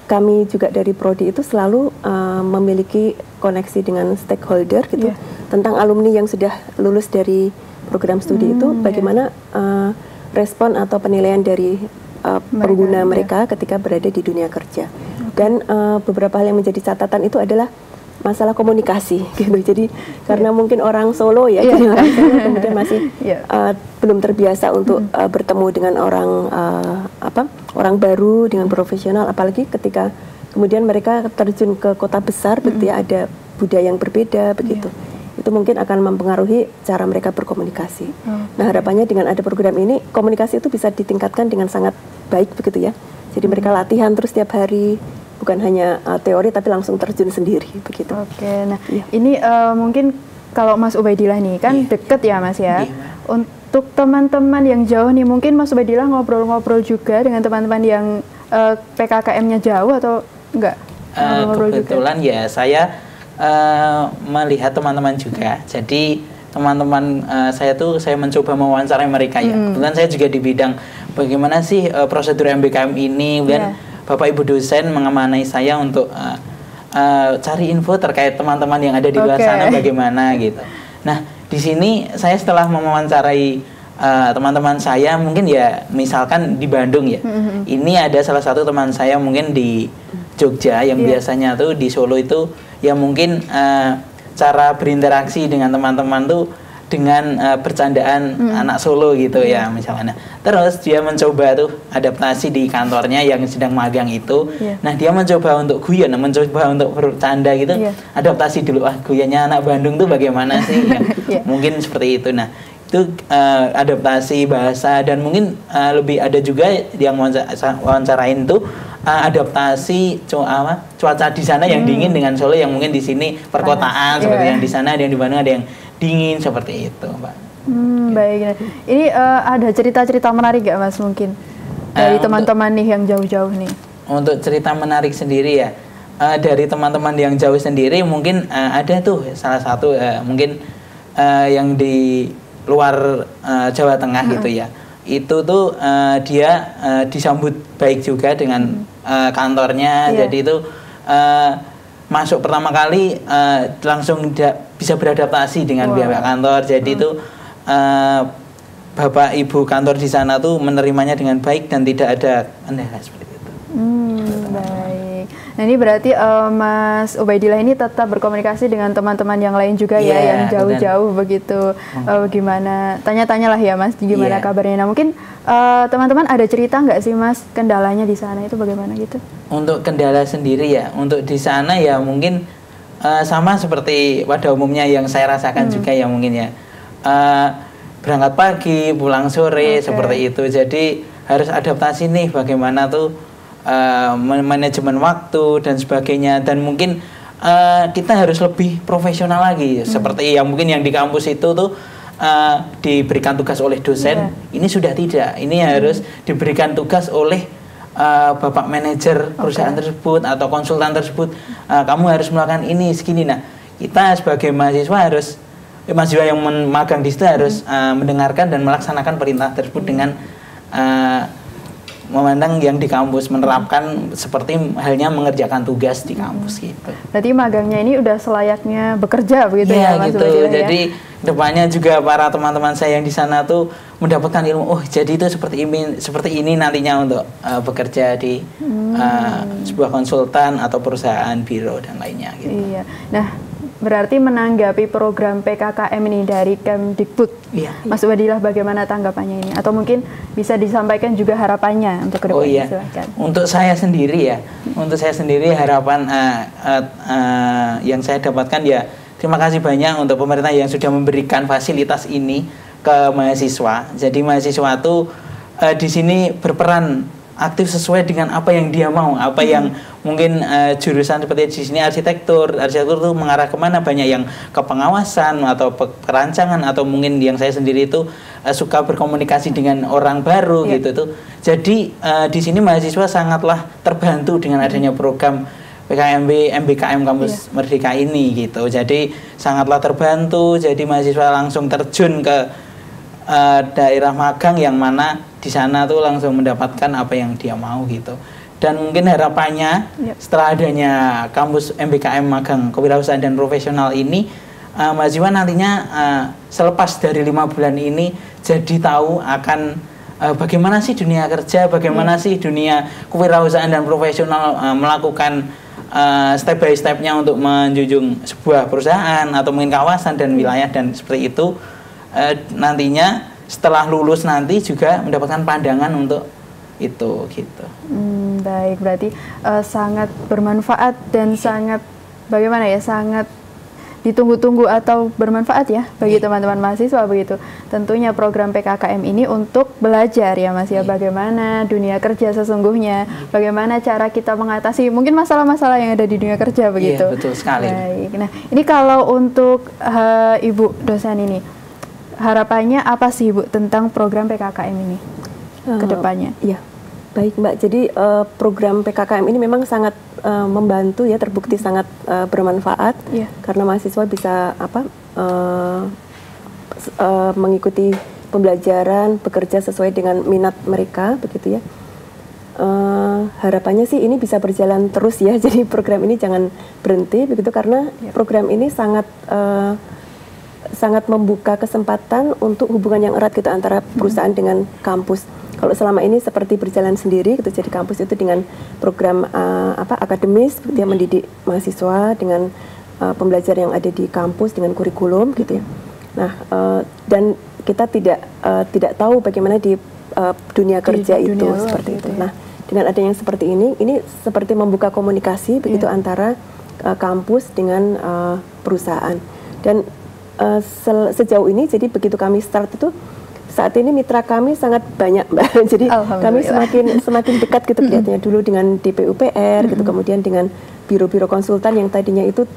kami juga dari prodi itu selalu memiliki koneksi dengan stakeholder gitu, tentang alumni yang sudah lulus dari program studi itu, bagaimana respon atau penilaian dari pengguna mereka ketika berada di dunia kerja. Dan beberapa hal yang menjadi catatan itu adalah masalah komunikasi gitu. Jadi karena mungkin orang Solo ya, jadi orang Solo kemudian masih belum terbiasa untuk bertemu dengan orang baru, dengan profesional, apalagi ketika kemudian mereka terjun ke kota besar begitu ya, ada budaya yang berbeda begitu. Itu mungkin akan mempengaruhi cara mereka berkomunikasi. Nah, harapannya dengan ada program ini, komunikasi itu bisa ditingkatkan dengan sangat baik begitu ya. Jadi mereka latihan terus setiap hari, bukan hanya teori tapi langsung terjun sendiri begitu. Oke, nah ini mungkin kalau Mas Ubaidillah nih kan deket ya Mas ya. Untuk teman-teman yang jauh nih, mungkin Mas Ubaidillah ngobrol-ngobrol juga dengan teman-teman yang PKKM-nya jauh atau enggak? Kebetulan juga? Ya saya melihat teman-teman juga. Jadi teman-teman saya mencoba mewawancarai mereka ya. Kebetulan saya juga di bidang bagaimana sih prosedur MBKM ini. Kemudian Bapak Ibu dosen mengamanai saya untuk cari info terkait teman-teman yang ada di luar sana bagaimana gitu. Nah, di sini saya setelah mewawancarai teman-teman saya, mungkin ya misalkan di Bandung ya. Ini ada salah satu teman saya mungkin di Jogja yang biasanya tuh di Solo itu ya mungkin cara berinteraksi dengan teman-teman tuh dengan bercandaan anak Solo gitu ya misalnya. Terus dia mencoba tuh adaptasi di kantornya yang sedang magang itu. Nah, dia mencoba untuk guyon, mencoba untuk bercanda gitu. Adaptasi dulu, guyonnya anak Bandung tuh bagaimana sih? Ya, mungkin seperti itu. Nah, itu adaptasi bahasa dan mungkin lebih ada juga yang wawancarain tuh adaptasi cuaca di sana yang dingin dengan Solo yang mungkin di sini perkotaan seperti yang di sana, ada yang di Bandung ada yang dingin seperti itu, Mbak. Baik. Ini ada cerita-cerita menarik gak Mas mungkin dari teman-teman nih yang jauh-jauh nih? Untuk cerita menarik sendiri ya, dari teman-teman yang jauh sendiri mungkin ada tuh salah satu mungkin yang di luar Jawa Tengah gitu ya. Itu tuh dia disambut baik juga dengan kantornya. Jadi itu masuk pertama kali langsung bisa beradaptasi dengan pihak kantor. Jadi itu Bapak Ibu kantor di sana tuh menerimanya dengan baik dan tidak ada kendala seperti itu. Baik. Nah, ini berarti Mas Ubaidillah ini tetap berkomunikasi dengan teman-teman yang lain juga ya, yang jauh-jauh begitu. Gimana? Tanya-tanyalah ya Mas, gimana kabarnya. Nah, mungkin teman-teman ada cerita nggak sih Mas kendalanya di sana itu bagaimana gitu? Untuk kendala sendiri ya, untuk di sana ya mungkin sama seperti pada umumnya yang saya rasakan juga ya mungkin ya. Berangkat pagi, pulang sore seperti itu. Jadi harus adaptasi nih bagaimana tuh manajemen waktu dan sebagainya, dan mungkin kita harus lebih profesional lagi seperti yang mungkin yang di kampus itu tuh diberikan tugas oleh dosen. Ini sudah tidak, ini harus diberikan tugas oleh bapak manajer perusahaan tersebut atau konsultan tersebut. Kamu harus melakukan ini segini. Nah, kita sebagai mahasiswa yang magang di situ harus mendengarkan dan melaksanakan perintah tersebut dengan memandang yang di kampus, menerapkan seperti halnya mengerjakan tugas di kampus gitu. Berarti magangnya ini udah selayaknya bekerja begitu ya Mas? Gitu. Jadi depannya juga para teman-teman saya yang di sana tuh mendapatkan ilmu. Oh, jadi itu seperti ini nantinya untuk bekerja di sebuah konsultan atau perusahaan biro dan lainnya gitu. Iya. Nah, berarti menanggapi program PKKM ini dari Kemdikbud, Mas Ubaidillah bagaimana tanggapannya ini? Atau mungkin bisa disampaikan juga harapannya untuk ke depan? Silakan. Untuk saya sendiri harapan yang saya dapatkan ya, terima kasih banyak untuk pemerintah yang sudah memberikan fasilitas ini ke mahasiswa. Jadi mahasiswa tuh di sini berperan aktif sesuai dengan apa yang dia mau, apa yang mungkin jurusan seperti di sini arsitektur itu mengarah kemana, banyak yang ke pengawasan atau perancangan, atau mungkin yang saya sendiri itu suka berkomunikasi dengan orang baru gitu tuh. Jadi di sini mahasiswa sangatlah terbantu dengan adanya program MBKM Kampus Merdeka ini gitu. Jadi sangatlah terbantu. Jadi mahasiswa langsung terjun ke daerah magang yang mana di sana tuh langsung mendapatkan apa yang dia mau gitu. Dan mungkin harapannya setelah adanya kampus MBKM magang kewirausahaan dan profesional ini, mahasiswa nantinya selepas dari 5 bulan ini jadi tahu akan bagaimana sih dunia kerja, bagaimana sih dunia kewirausahaan dan profesional, melakukan step by stepnya untuk menjunjung sebuah perusahaan atau mungkin kawasan dan wilayah, dan seperti itu nantinya setelah lulus nanti juga mendapatkan pandangan untuk itu gitu. Baik, berarti sangat bermanfaat dan sangat bagaimana ya, sangat ditunggu-tunggu atau bermanfaat ya bagi teman-teman mahasiswa begitu. Tentunya program PKKM ini untuk belajar ya Mas ya, bagaimana dunia kerja sesungguhnya, bagaimana cara kita mengatasi mungkin masalah-masalah yang ada di dunia kerja begitu. Iya, betul sekali. Baik. Nah, ini kalau untuk Ibu dosen ini, harapannya apa sih Ibu tentang program PKKM ini ke depannya? Iya. Baik Mbak, jadi program PKKM ini memang sangat membantu ya, terbukti sangat bermanfaat karena mahasiswa bisa mengikuti pembelajaran, bekerja sesuai dengan minat mereka begitu ya. Harapannya sih ini bisa berjalan terus ya, jadi program ini jangan berhenti begitu karena program ini sangat membuka kesempatan untuk hubungan yang erat gitu antara perusahaan dengan kampus. Kalau selama ini seperti berjalan sendiri gitu, jadi kampus itu dengan program akademis gitu ya, mendidik mahasiswa dengan pembelajaran yang ada di kampus dengan kurikulum gitu ya. Nah, dan kita tidak tahu bagaimana di dunia kerja itu seperti itu. Nah, dengan adanya seperti ini seperti membuka komunikasi begitu antara kampus dengan perusahaan. Dan sejauh ini jadi begitu kami start itu saat ini mitra kami sangat banyak Mbak. Jadi kami semakin dekat gitu kelihatannya, dulu dengan DPUPR gitu, kemudian dengan biro-biro konsultan yang tadinya itu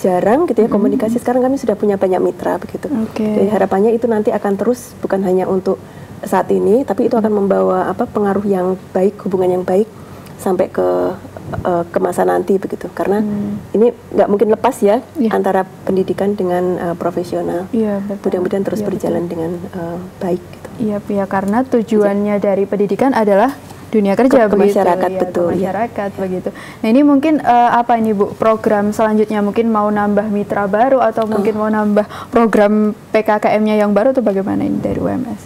jarang gitu ya komunikasi, sekarang kami sudah punya banyak mitra begitu. Jadi harapannya itu nanti akan terus, bukan hanya untuk saat ini, tapi itu akan membawa pengaruh yang baik, hubungan yang baik sampai ke masa nanti begitu, karena ini nggak mungkin lepas ya antara pendidikan dengan profesional. Mudah-mudahan terus berjalan dengan baik gitu. Iya, karena tujuannya dari pendidikan adalah dunia kerja ke begitu, masyarakat, betul, ke masyarakat begitu. Nah, ini mungkin apa ini Bu, program selanjutnya mungkin mau nambah mitra baru atau mungkin mau nambah program PKKM-nya yang baru atau bagaimana ini dari UMS?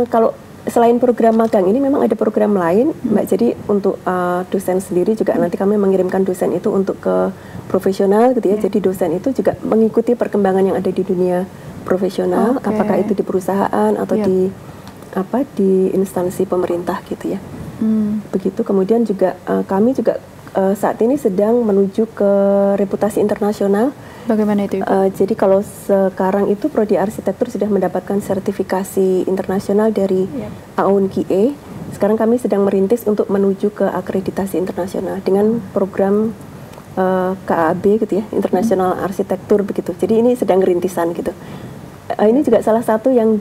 Kalau selain program magang ini memang ada program lain Mbak, jadi untuk dosen sendiri juga nanti kami mengirimkan dosen itu untuk ke profesional gitu ya, jadi dosen itu juga mengikuti perkembangan yang ada di dunia profesional, apakah itu di perusahaan atau di instansi pemerintah gitu ya. Begitu, kemudian juga kami juga saat ini sedang menuju ke reputasi internasional. Bagaimana itu? Jadi kalau sekarang itu Prodi Arsitektur sudah mendapatkan sertifikasi internasional dari AUNQIE. Sekarang kami sedang merintis untuk menuju ke akreditasi internasional dengan program KAB gitu ya, International Arsitektur begitu. Jadi ini sedang rintisan gitu. Ini juga salah satu yang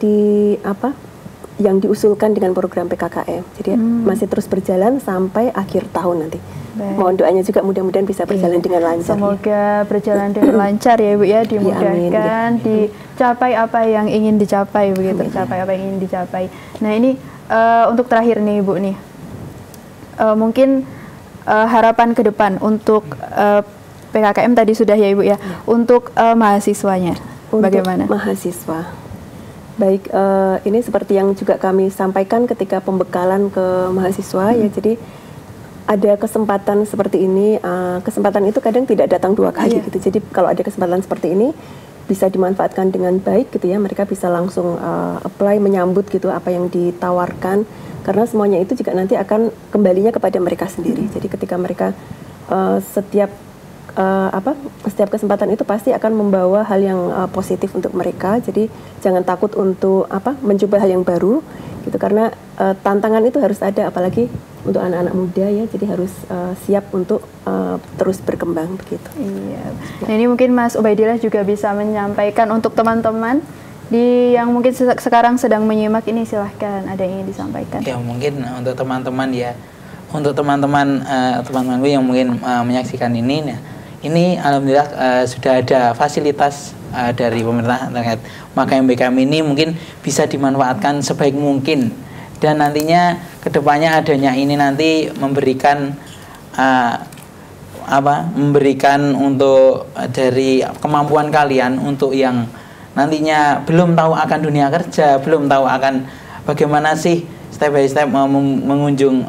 yang diusulkan dengan program PKKM. Jadi masih terus berjalan sampai akhir tahun nanti. Mohon doanya juga mudah-mudahan bisa berjalan dengan lancar. Semoga berjalan dengan lancar ya Ibu ya, dimudahkan, dicapai apa yang ingin dicapai begitu, capai apa yang ingin dicapai. Nah, ini untuk terakhir nih Ibu nih. Mungkin harapan ke depan untuk PKKM tadi sudah ya Ibu ya. Untuk mahasiswanya bagaimana? Untuk mahasiswa. Baik, ini seperti yang juga kami sampaikan ketika pembekalan ke mahasiswa ya, jadi ada kesempatan seperti ini, kesempatan itu kadang tidak datang dua kali gitu. Jadi kalau ada kesempatan seperti ini bisa dimanfaatkan dengan baik gitu ya. Mereka bisa langsung apply, menyambut gitu apa yang ditawarkan. Karena semuanya itu juga nanti akan kembalinya kepada mereka sendiri. Jadi ketika mereka setiap kesempatan itu pasti akan membawa hal yang positif untuk mereka. Jadi jangan takut untuk mencoba hal yang baru gitu, karena tantangan itu harus ada, apalagi untuk anak-anak muda ya, jadi harus siap untuk terus berkembang begitu. Iya. Nah, ini mungkin Mas Ubaidillah juga bisa menyampaikan untuk teman-teman yang mungkin sekarang sedang menyimak ini, silahkan ada yang ingin disampaikan. Ya, mungkin untuk teman-teman ya, untuk teman-temanku yang mungkin menyaksikan ini, nah, ini alhamdulillah sudah ada fasilitas dari pemerintah terkait, maka MBKM ini mungkin bisa dimanfaatkan sebaik mungkin. Dan nantinya kedepannya adanya ini nanti memberikan memberikan untuk dari kemampuan kalian untuk yang nantinya belum tahu akan dunia kerja, belum tahu akan bagaimana sih step by step menjunjung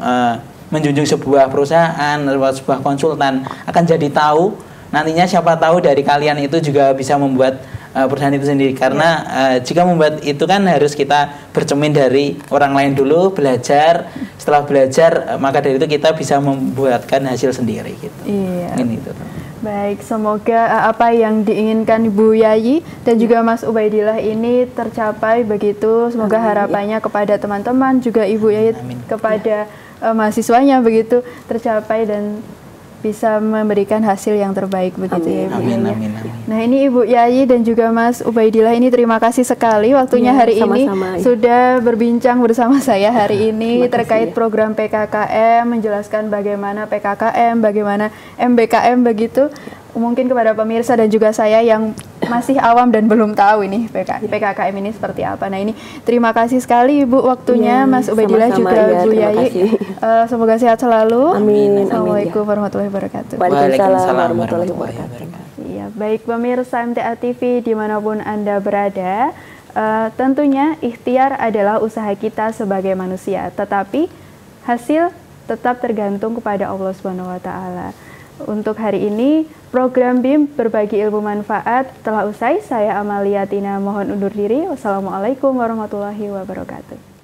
sebuah perusahaan, sebuah konsultan, akan jadi tahu nantinya. Siapa tahu dari kalian itu juga bisa membuat perusahaan itu sendiri, karena jika membuat itu kan harus kita bercermin dari orang lain dulu, belajar, setelah belajar maka dari itu kita bisa membuatkan hasil sendiri gitu. Iya. Ini itu. Baik, semoga apa yang diinginkan Ibu Yayi dan juga Mas Ubaidillah ini tercapai begitu. Semoga harapannya kepada teman-teman, juga Ibu Yayi kepada mahasiswanya begitu tercapai dan bisa memberikan hasil yang terbaik begitu ya Ibu Yayi. Amin. Nah ini Ibu Yayi dan juga Mas Ubaidillah ini terima kasih sekali waktunya hari ini sudah berbincang bersama saya hari ini terkait program PKKM, menjelaskan bagaimana PKKM, bagaimana MBKM begitu. Mungkin kepada pemirsa dan juga saya yang masih awam dan belum tahu ini PKKM ini seperti apa. Nah ini terima kasih sekali Ibu waktunya, Mas Ubaidillah juga Bu Yayi. Semoga sehat selalu. Amin. Assalamualaikum warahmatullahi wabarakatuh. Waalaikumsalam warahmatullahi wabarakatuh. Iya, baik pemirsa MTA TV dimanapun Anda berada, tentunya ikhtiar adalah usaha kita sebagai manusia, tetapi hasil tetap tergantung kepada Allah Subhanahu wa Ta'ala. Untuk hari ini, program BIM Berbagi Ilmu Manfaat telah usai. Saya Amalia Tina mohon undur diri. Wassalamualaikum warahmatullahi wabarakatuh.